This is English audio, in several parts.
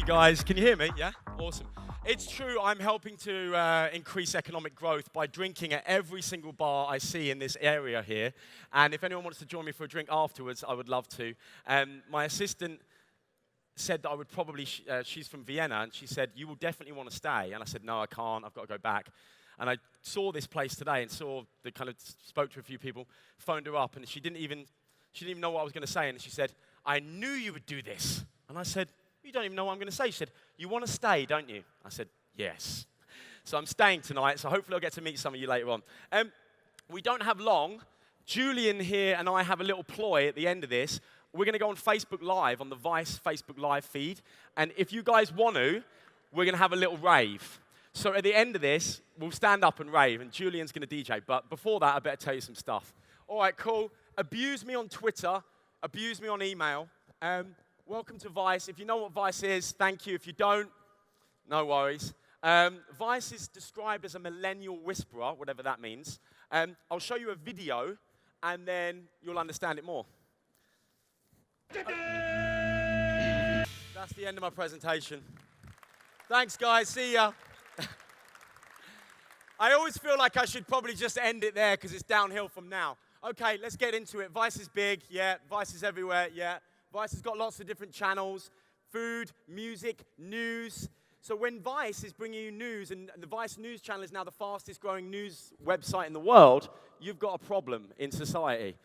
guys. Can you hear me? Yeah? Awesome. It's true, I'm helping to increase economic growth by drinking at every single bar I see in this area here. And if anyone wants to join me for a drink afterwards, I would love to. My assistant said that I would probably, she's from Vienna, and she said, you will definitely want to stay. And I said, no, I can't. I've got to go back. And I saw this place today and spoke to a few people, phoned her up, and she didn't even know what I was going to say. And she said, I knew you would do this. And I said, you don't even know what I'm going to say. She said, you want to stay, don't you? I said, yes. So I'm staying tonight, so hopefully I'll get to meet some of you later on. We don't have long. Julian here and I have a little ploy at the end of this. We're going to go on Facebook Live, on the Vice Facebook Live feed. And if you guys want to, we're going to have a little rave. So at the end of this, we'll stand up and rave, and Julian's going to DJ. But before that, I better tell you some stuff. All right, cool. Abuse me on Twitter. Abuse me on email. Welcome to Vice. If you know what Vice is, thank you. If you don't, no worries. Vice is described as a millennial whisperer, whatever that means. I'll show you a video, and then you'll understand it more. That's the end of my presentation. Thanks, guys. See ya. I always feel like I should probably just end it there because it's downhill from now. Okay, let's get into it. Vice is big, yeah. Vice is everywhere, yeah. Vice has got lots of different channels, food, music, news. So when Vice is bringing you news, and the Vice News channel is now the fastest growing news website in the world, you've got a problem in society.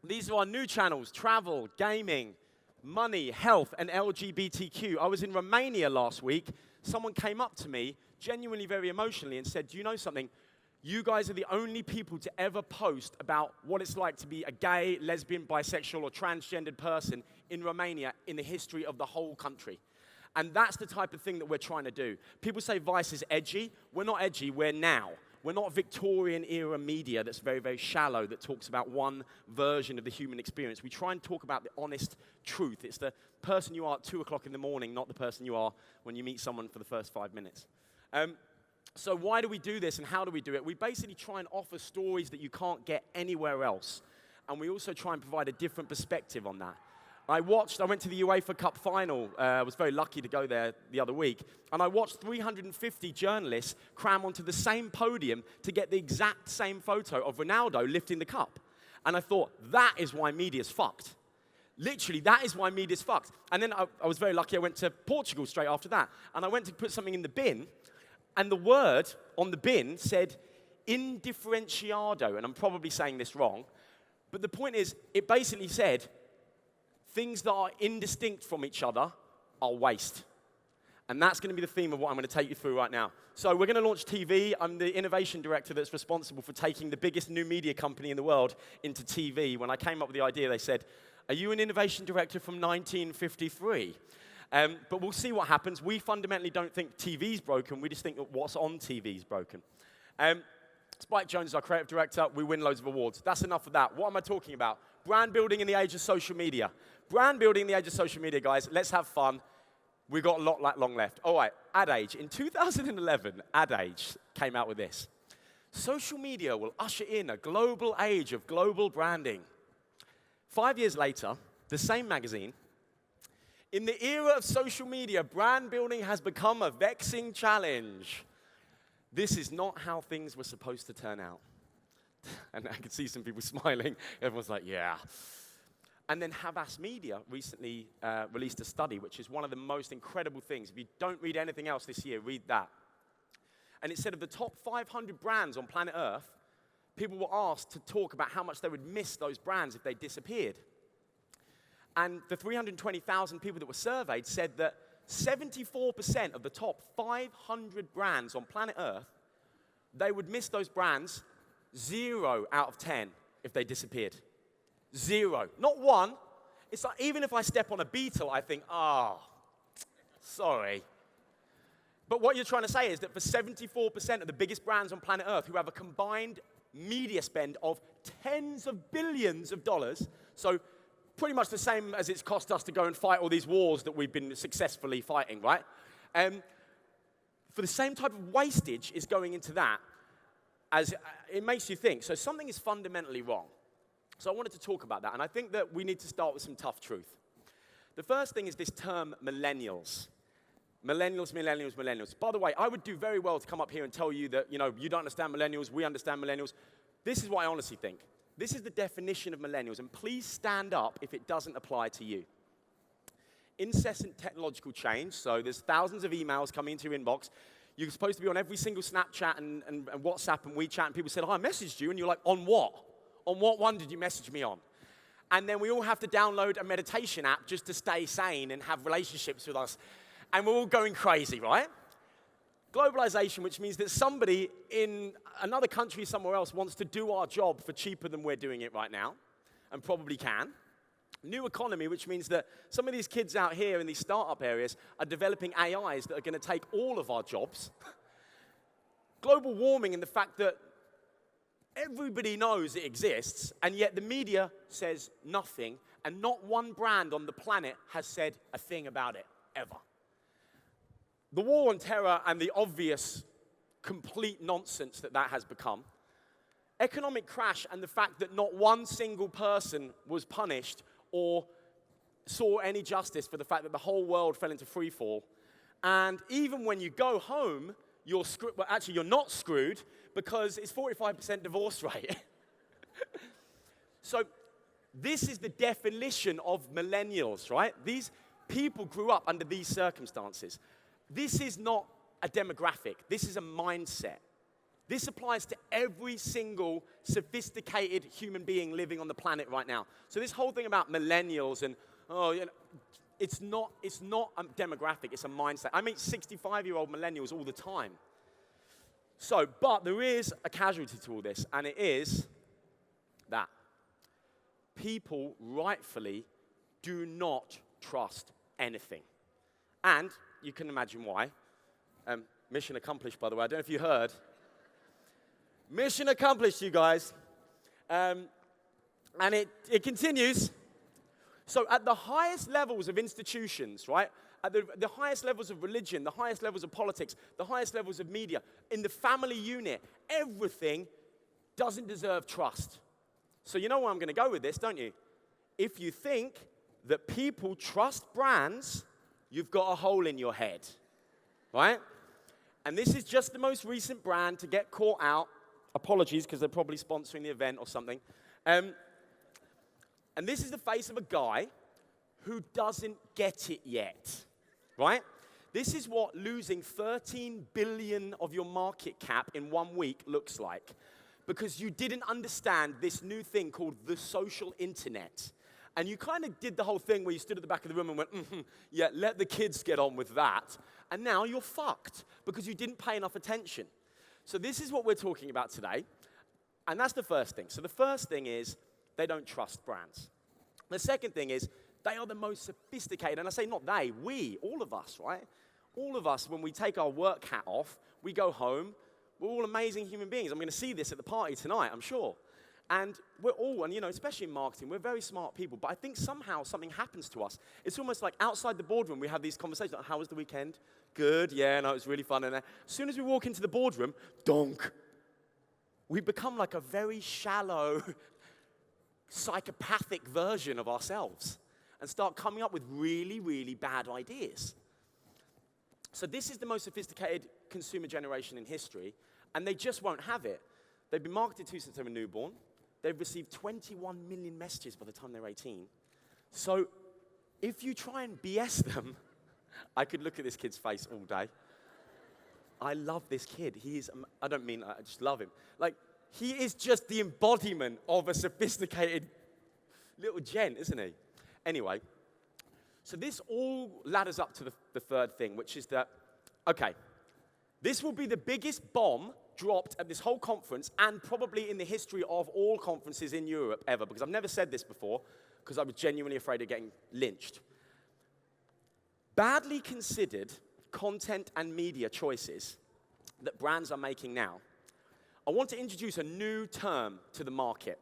These are our new channels: travel, gaming, money, health, and LGBTQ. I was in Romania last week. Someone came up to me, genuinely very emotionally, and said, do you know something? You guys are the only people to ever post about what it's like to be a gay, lesbian, bisexual, or transgendered person in Romania in the history of the whole country. And that's the type of thing that we're trying to do. People say Vice is edgy. We're not edgy, we're now. We're not Victorian-era media that's very, very shallow, that talks about one version of the human experience. We try and talk about the honest truth. It's the person you are at 2 o'clock in the morning, not the person you are when you meet someone for the first 5 minutes. So why do we do this, and how do we do it? We basically try and offer stories that you can't get anywhere else. And we also try and provide a different perspective on that. I went to the UEFA Cup final. I was very lucky to go there the other week. And I watched 350 journalists cram onto the same podium to get the exact same photo of Ronaldo lifting the cup. And I thought, that is why media's fucked. Literally, that is why media's fucked. And then I was very lucky. I went to Portugal straight after that. And I went to put something in the bin. And the word on the bin said indifferentiado. And I'm probably saying this wrong. But the point is, it basically said, things that are indistinct from each other are waste. And that's going to be the theme of what I'm going to take you through right now. So we're going to launch TV. I'm the innovation director that's responsible for taking the biggest new media company in the world into TV. When I came up with the idea, they said, are you an innovation director from 1953? But we'll see what happens. We fundamentally don't think TV's broken. We just think that what's on TV's broken. Spike Jones is our creative director. We win loads of awards. That's enough of that. What am I talking about? Brand building in the age of social media. Brand building in the age of social media, guys. Let's have fun. We've got a lot long left. All right, Ad Age. In 2011, Ad Age came out with this. Social media will usher in a global age of global branding. 5 years later, the same magazine, in the era of social media, brand building has become a vexing challenge. This is not how things were supposed to turn out. And I can see some people smiling. Everyone's like, yeah. And then Havas Media recently released a study, which is one of the most incredible things. If you don't read anything else this year, read that. And it said of the top 500 brands on planet Earth, people were asked to talk about how much they would miss those brands if they disappeared. And the 320,000 people that were surveyed said that 74% of the top 500 brands on planet Earth, they would miss those brands 0 out of 10 if they disappeared. 0. Not 1. It's like even if I step on a beetle, I think, sorry. But what you're trying to say is that for 74% of the biggest brands on planet Earth who have a combined media spend of tens of billions of dollars, so pretty much the same as it's cost us to go and fight all these wars that we've been successfully fighting, right? For the same type of wastage is going into that, as it makes you think. So something is fundamentally wrong. So I wanted to talk about that, and I think that we need to start with some tough truth. The first thing is this term millennials. Millennials, millennials, millennials. By the way, I would do very well to come up here and tell you that, you don't understand millennials, we understand millennials. This is what I honestly think. This is the definition of millennials, and please stand up if it doesn't apply to you. Incessant technological change, so there's thousands of emails coming into your inbox. You're supposed to be on every single Snapchat and WhatsApp and WeChat, and people said, oh, I messaged you, and you're like, on what? On what one did you message me on? And then we all have to download a meditation app just to stay sane and have relationships with us. And we're all going crazy, right? Globalization, which means that somebody in another country somewhere else wants to do our job for cheaper than we're doing it right now, and probably can. New economy, which means that some of these kids out here in these startup areas are developing AIs that are going to take all of our jobs. Global warming and the fact that everybody knows it exists, and yet the media says nothing, and not one brand on the planet has said a thing about it, ever. The war on terror and the obvious complete nonsense that has become. Economic crash and the fact that not one single person was punished or saw any justice for the fact that the whole world fell into free fall. And even when you go home, you're screwed. Well, actually, you're not screwed because it's 45% divorce rate. So this is the definition of millennials, right? These people grew up under these circumstances. This is not a demographic. This is a mindset. This applies to every single sophisticated human being living on the planet right now. So this whole thing about millennials and, it's not a demographic, it's a mindset. I meet 65-year-old millennials all the time. So, but there is a casualty to all this, and it is that people rightfully do not trust anything. And you can imagine why. Mission accomplished, by the way. I don't know if you heard. Mission accomplished, you guys. And it continues. So at the highest levels of institutions, right, at the highest levels of religion, the highest levels of politics, the highest levels of media, in the family unit, everything doesn't deserve trust. So you know where I'm going to go with this, don't you? If you think that people trust brands, you've got a hole in your head, right? And this is just the most recent brand to get caught out. Apologies, because they're probably sponsoring the event or something. And this is the face of a guy who doesn't get it yet, right? This is what losing 13 billion of your market cap in 1 week looks like, because you didn't understand this new thing called the social internet. And you kind of did the whole thing where you stood at the back of the room and went, yeah, let the kids get on with that. And now you're fucked because you didn't pay enough attention. So this is what we're talking about today. And that's the first thing. So the first thing is they don't trust brands. The second thing is they are the most sophisticated. And I say not they, we, all of us, right? All of us, when we take our work hat off, we go home, we're all amazing human beings. I'm going to see this at the party tonight, I'm sure. And we're all, and especially in marketing, we're very smart people. But I think somehow something happens to us. It's almost like outside the boardroom, we have these conversations. Like, how was the weekend? Good, yeah, no, it was really fun. And as soon as we walk into the boardroom, donk. We become like a very shallow, psychopathic version of ourselves and start coming up with really, really bad ideas. So this is the most sophisticated consumer generation in history, and they just won't have it. They've been marketed to since they were newborn. They've received 21 million messages by the time they're 18. So if you try and BS them, I could look at this kid's face all day. I love this kid. I don't mean I just love him. Like, he is just the embodiment of a sophisticated little gent, isn't he? Anyway, so this all ladders up to the third thing, which is that, okay, this will be the biggest bomb dropped at this whole conference and probably in the history of all conferences in Europe ever, because I've never said this before, because I was genuinely afraid of getting lynched. Badly considered content and media choices that brands are making now, I want to introduce a new term to the market.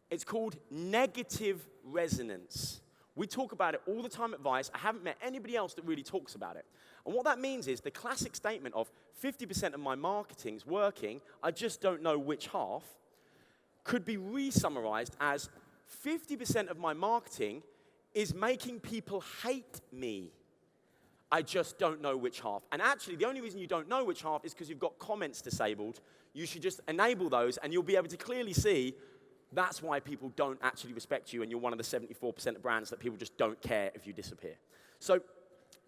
It's called negative resonance. We talk about it all the time at Vice. I haven't met anybody else that really talks about it. And what that means is the classic statement of 50% of my marketing's working, I just don't know which half, could be re-summarized as 50% of my marketing is making people hate me. I just don't know which half. And actually, the only reason you don't know which half is because you've got comments disabled. You should just enable those, and you'll be able to clearly see that's why people don't actually respect you, and you're one of the 74% of brands that people just don't care if you disappear. So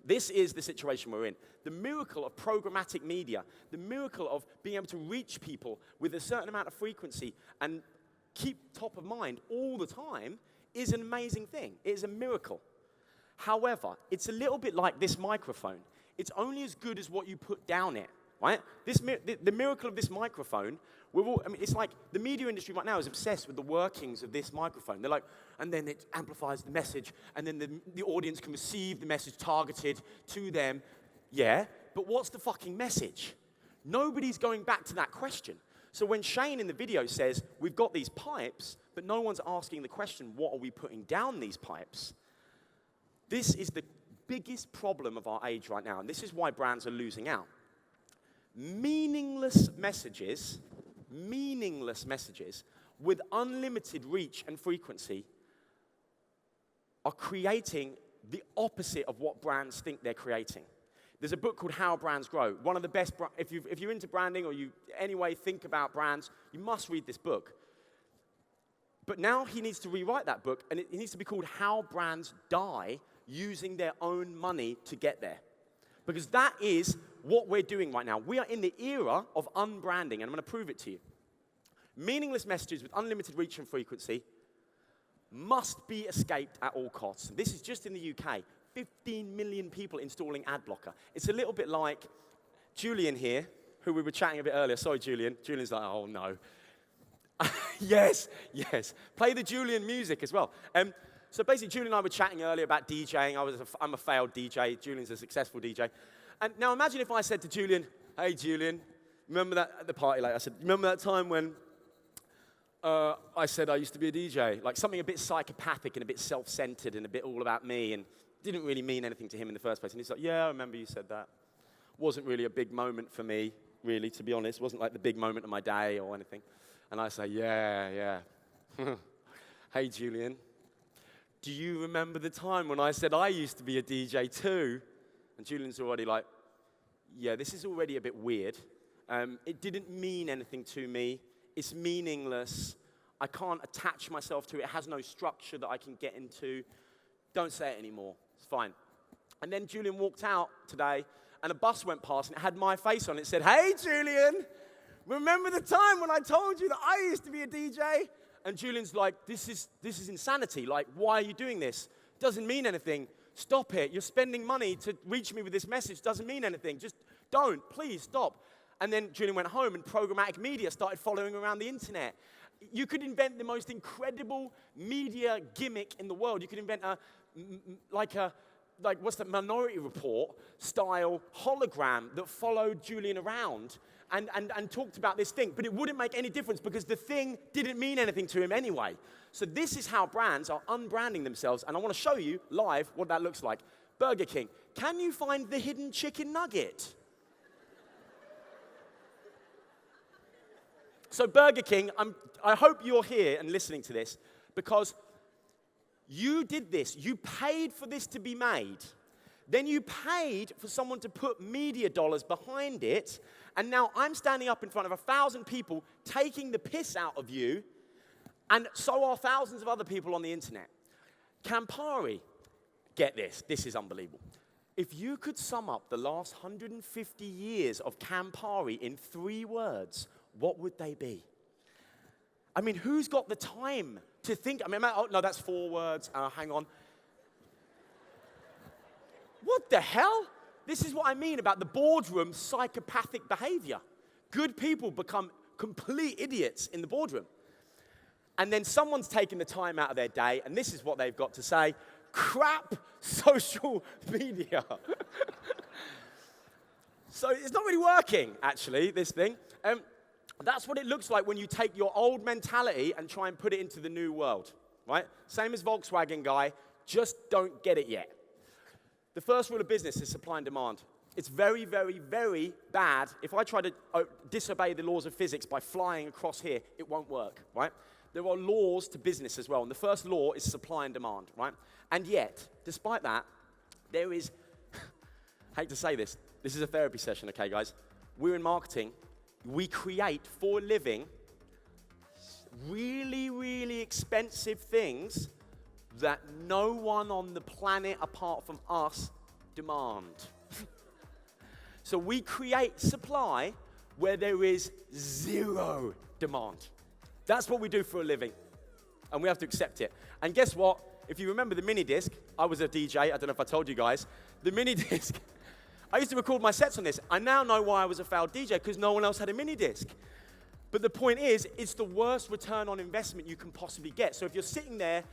this is the situation we're in. The miracle of programmatic media, the miracle of being able to reach people with a certain amount of frequency and keep top of mind all the time is an amazing thing. It is a miracle. However, it's a little bit like this microphone. It's only as good as what you put down it, right? The miracle of this microphone, it's like the media industry right now is obsessed with the workings of this microphone. They're like, and then it amplifies the message, and then the audience can receive the message targeted to them. Yeah, but what's the fucking message? Nobody's going back to that question. So when Shane in the video says, we've got these pipes, but no one's asking the question, what are we putting down these pipes? This is the biggest problem of our age right now, and this is why brands are losing out. Meaningless messages with unlimited reach and frequency are creating the opposite of what brands think they're creating. There's a book called How Brands Grow. One of the best, if you're into branding or you anyway think about brands, you must read this book. But now he needs to rewrite that book, and it needs to be called How Brands Die Using Their Own Money to Get There. Because that is what we're doing right now. We are in the era of unbranding, and I'm going to prove it to you. Meaningless messages with unlimited reach and frequency must be escaped at all costs. This is just in the UK. 15 million people installing ad blocker. It's a little bit like Julian here, who we were chatting a bit earlier. Sorry, Julian. Julian's like, oh, no. Yes. Play the Julian music as well. So basically, Julian and I were chatting earlier about DJing. I'm a failed DJ. Julian's a successful DJ. And now imagine if I said to Julian, hey, Julian, remember that at the party? Like I said, remember that time when I said I used to be a DJ? Like something a bit psychopathic and a bit self-centered and a bit all about me and didn't really mean anything to him in the first place. And he's like, yeah, I remember you said that. Wasn't really a big moment for me, really, to be honest. Wasn't like the big moment of my day or anything. And I say, yeah. Hey, Julian, do you remember the time when I said I used to be a DJ too? And Julian's already like, yeah, this is already a bit weird. It didn't mean anything to me. It's meaningless. I can't attach myself to it. It has no structure that I can get into. Don't say it anymore. It's fine. And then Julian walked out today, and a bus went past, and it had my face on it. It said, hey, Julian, remember the time when I told you that I used to be a DJ? And Julian's like, this is insanity. Like, why are you doing this? Doesn't mean anything. Stop it. You're spending money to reach me with this message. Doesn't mean anything. Just don't. Please stop. And then Julian went home, and programmatic media started following around the internet. You could invent the most incredible media gimmick in the world. You could invent what's that, Minority Report style hologram that followed Julian around and talked about this thing. But it wouldn't make any difference because the thing didn't mean anything to him anyway. So this is how brands are unbranding themselves. And I want to show you live what that looks like. Burger King. Can you find the hidden chicken nugget? So Burger King, I hope you're here and listening to this because you did this. You paid for this to be made. Then you paid for someone to put media dollars behind it. And now I'm standing up in front of 1,000 people taking the piss out of you. And so are thousands of other people on the internet. Campari, get this. This is unbelievable. If you could sum up the last 150 years of Campari in 3 words, what would they be? I mean, who's got the time to think? I mean, oh, no, that's 4 words. Hang on. What the hell? This is what I mean about the boardroom psychopathic behavior. Good people become complete idiots in the boardroom. And then someone's taken the time out of their day, and this is what they've got to say. Crap social media. So it's not really working, actually, this thing. That's what it looks like when you take your old mentality and try and put it into the new world, right? Same as Volkswagen guy, just don't get it yet. The first rule of business is supply and demand. It's very, very, very bad. If I try to disobey the laws of physics by flying across here, it won't work, right? there are laws to business as well. And the first law is supply and demand, right? And yet, despite that, there is, I hate to say this is a therapy session, okay, guys? We're in marketing. We create for a living really, really expensive things that no one on the planet apart from us demand. So we create supply where there is zero demand. That's what we do for a living, and we have to accept it. And guess what? If you remember the mini disc, I was a DJ, I don't know if I told you guys. The mini disc, I used to record my sets on this. I now know why I was a failed DJ, because no one else had a mini disc. But the point is, it's the worst return on investment you can possibly get. So if you're sitting there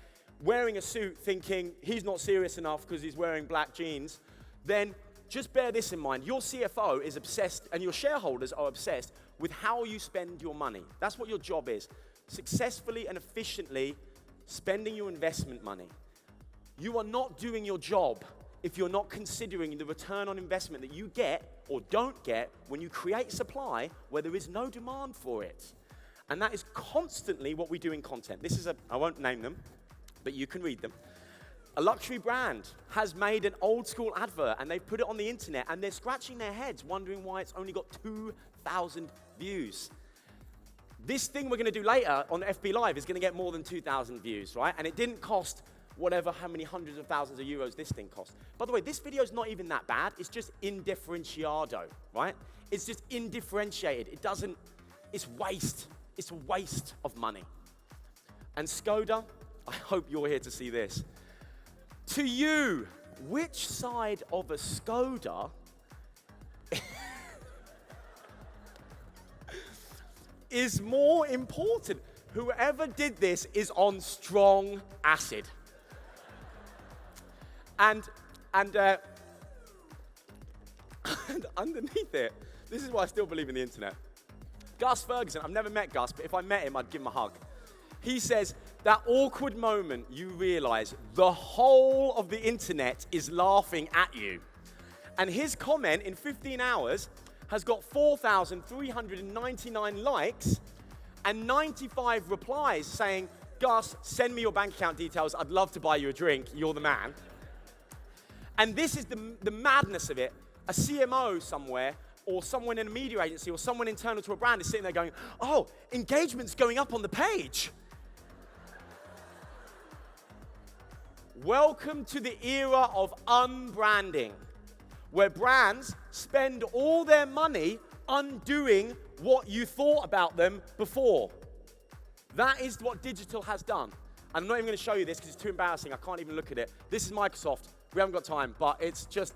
wearing a suit thinking he's not serious enough because he's wearing black jeans, then just bear this in mind. Your CFO is obsessed, and your shareholders are obsessed with how you spend your money. That's what your job is. Successfully and efficiently spending your investment money. You are not doing your job if you're not considering the return on investment that you get or don't get when you create supply where there is no demand for it. And that is constantly what we do in content. This is I won't name them, but you can read them. A luxury brand has made an old school advert and they've put it on the internet and they're scratching their heads wondering why it's only got 2,000 views. This thing we're going to do later on FB Live is going to get more than 2,000 views, right? And it didn't cost how many hundreds of thousands of euros this thing cost. By the way, this video is not even that bad. It's just indifferentiado, right? It's just indifferentiated. It's waste. It's a waste of money. And Skoda, I hope you're here to see this. To you, which side of a Skoda is more important? Whoever did this is on strong acid. And underneath it, this is why I still believe in the internet. Gus Ferguson, I've never met Gus, but if I met him, I'd give him a hug. He says, that awkward moment you realize the whole of the internet is laughing at you. And his comment in 15 hours has got 4,399 likes and 95 replies saying, Gus, send me your bank account details. I'd love to buy you a drink. You're the man. And this is the madness of it. A CMO somewhere or someone in a media agency or someone internal to a brand is sitting there going, oh, engagement's going up on the page. Welcome to the era of unbranding, where brands spend all their money undoing what you thought about them before. That is what digital has done. I'm not even going to show you this because it's too embarrassing. I can't even look at it. This is Microsoft. We haven't got time, but it's just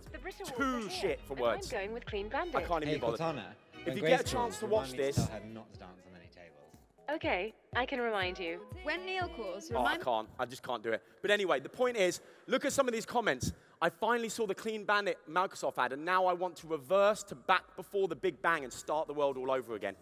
too shit for words. I'm going with clean bandit. I can't even be bothered. Cortana, if you get a chance to watch this, tell her not to dance on any tables. Okay, I can remind you. When Neil calls, I can't. I just can't do it. But anyway, the point is, look at some of these comments. I finally saw the Clean Bandit Microsoft ad, and now I want to reverse to back before the Big Bang and start the world all over again.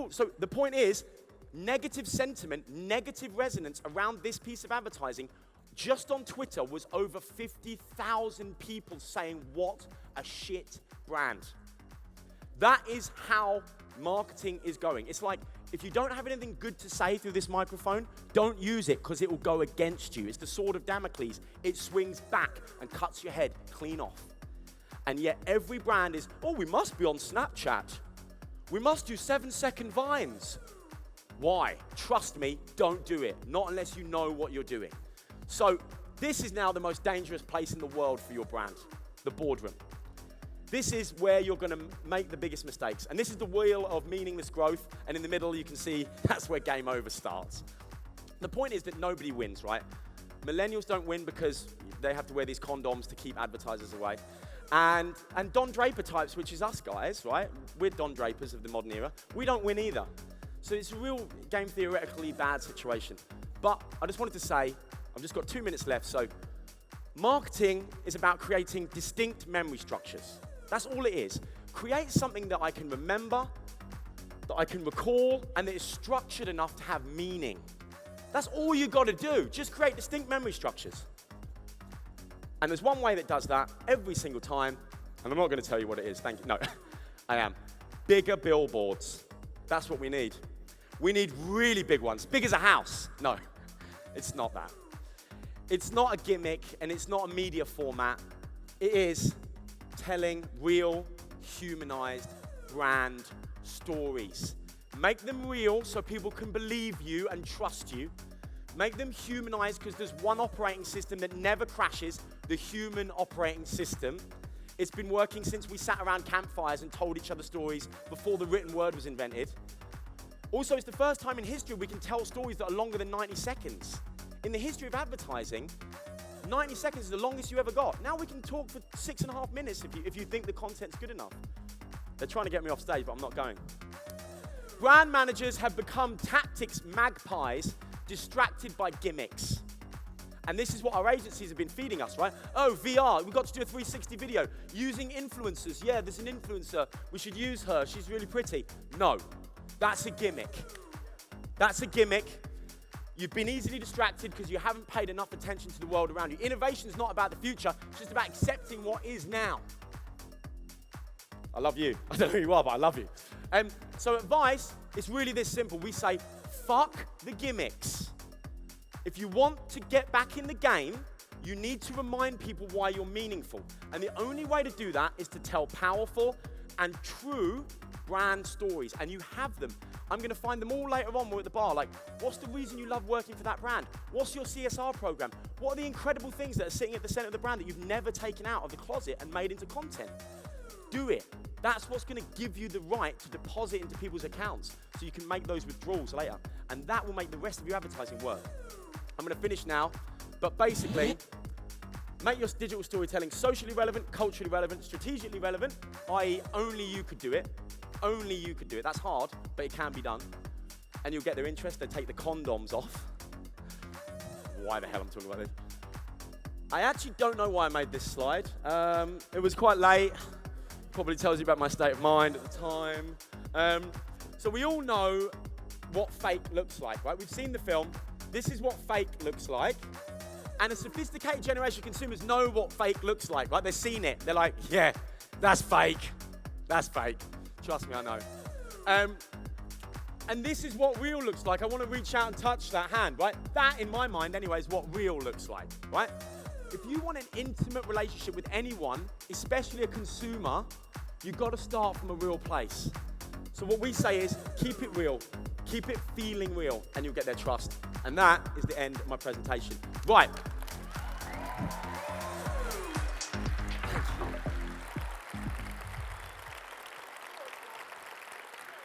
So the point is, negative sentiment, negative resonance around this piece of advertising just on Twitter was over 50,000 people saying, what a shit brand. That is how marketing is going. It's like, if you don't have anything good to say through this microphone, don't use it because it will go against you. It's the sword of Damocles. It swings back and cuts your head clean off. And yet every brand is, oh, we must be on Snapchat. We must do 7-second vines. Why? Trust me, don't do it. Not unless you know what you're doing. So this is now the most dangerous place in the world for your brand, the boardroom. This is where you're going to make the biggest mistakes. And this is the wheel of meaningless growth. And in the middle, you can see that's where game over starts. The point is that nobody wins, right? Millennials don't win because they have to wear these condoms to keep advertisers away. And Don Draper types, which is us guys, right? We're Don Drapers of the modern era. We don't win either. So it's a real game theoretically bad situation. But I just wanted to say, I've just got 2 minutes left. So marketing is about creating distinct memory structures. That's all it is. Create something that I can remember, that I can recall, and that is structured enough to have meaning. That's all you got to do. Just create distinct memory structures. And there's one way that does that every single time, and I'm not going to tell you what it is. Thank you. No, I am. Bigger billboards. That's what we need. We need really big ones, big as a house. No, it's not that. It's not a gimmick and it's not a media format. It is telling real, humanized brand stories. Make them real so people can believe you and trust you. Make them humanized because there's one operating system that never crashes, the human operating system. It's been working since we sat around campfires and told each other stories before the written word was invented. Also, it's the first time in history we can tell stories that are longer than 90 seconds. In the history of advertising, 90 seconds is the longest you ever got. Now we can talk for 6.5 minutes if you think the content's good enough. They're trying to get me off stage, but I'm not going. Brand managers have become tactics magpies distracted by gimmicks. And this is what our agencies have been feeding us, right? Oh, VR, we've got to do a 360 video. Using influencers. Yeah, there's an influencer. We should use her. She's really pretty. No, that's a gimmick. That's a gimmick. You've been easily distracted because you haven't paid enough attention to the world around you. Innovation is not about the future. It's just about accepting what is now. I love you. I don't know who you are, but I love you. So advice is really this simple. We say, fuck the gimmicks. If you want to get back in the game, you need to remind people why you're meaningful. And the only way to do that is to tell powerful and true brand stories. And you have them. I'm going to find them all later on when we're at the bar. Like, what's the reason you love working for that brand? What's your CSR program? What are the incredible things that are sitting at the center of the brand that you've never taken out of the closet and made into content? Do it. That's what's going to give you the right to deposit into people's accounts so you can make those withdrawals later. And that will make the rest of your advertising work. I'm going to finish now, but basically, make your digital storytelling socially relevant, culturally relevant, strategically relevant, i.e. only you could do it. Only you could do it. That's hard, but it can be done. And you'll get their interest. They take the condoms off. Why the hell I'm talking about this? I actually don't know why I made this slide. It was quite late. Probably tells you about my state of mind at the time. So we all know what fake looks like, right? We've seen the film. This is what fake looks like. And a sophisticated generation of consumers know what fake looks like, right? They've seen it. They're like, yeah, that's fake. That's fake. Trust me, I know. And this is what real looks like. I want to reach out and touch that hand, right? That, in my mind anyway, is what real looks like, right? If you want an intimate relationship with anyone, especially a consumer, you've got to start from a real place. So what we say is, keep it real. Keep it feeling real, and you'll get their trust. And that is the end of my presentation. Right.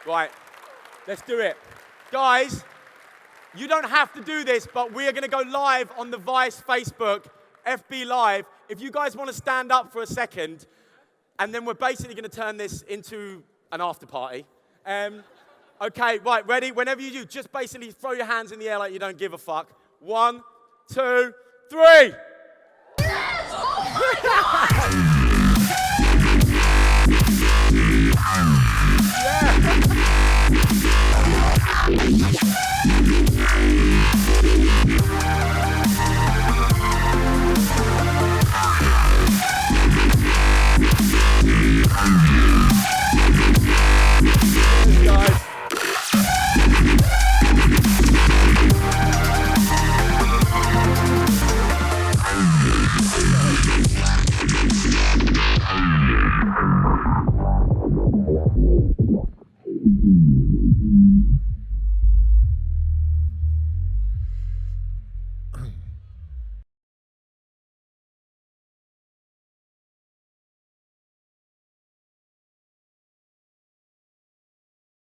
Right, let's do it. Guys, you don't have to do this, but we are going to go live on the Vice Facebook, FB Live. If you guys want to stand up for a second, and then we're basically going to turn this into an after party. Okay, right, ready? Whenever you do, just basically throw your hands in the air like you don't give a fuck. 1, 2, 3. Yeah.